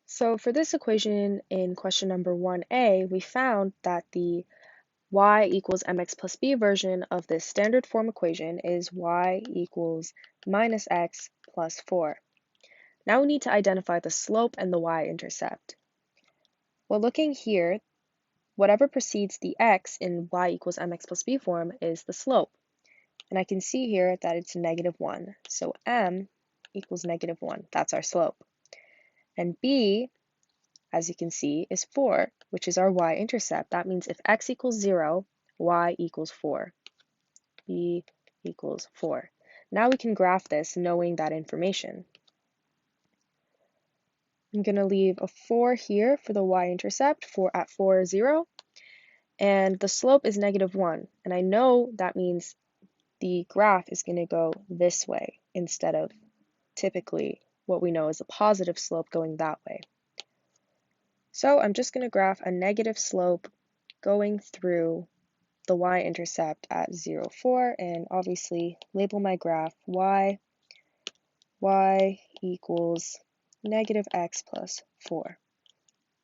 So for this equation in question number 1a, we found that the y equals mx plus b version of this standard form equation is y equals minus x plus 4. Now we need to identify the slope and the y-intercept. Well, looking here, whatever precedes the x in y equals mx plus b form is the slope. And I can see here that it's -1. So m equals -1. That's our slope. And b, as you can see, is 4, which is our y-intercept. That means if x equals 0, y equals 4. B equals 4. Now we can graph this knowing that information. I'm going to leave a 4 here for the y-intercept at 4, 0. And the slope is -1. And I know that means the graph is going to go this way instead of typically what we know is a positive slope going that way. So I'm just going to graph a negative slope going through the y-intercept at 0, 4, and obviously label my graph y equals -x plus 4.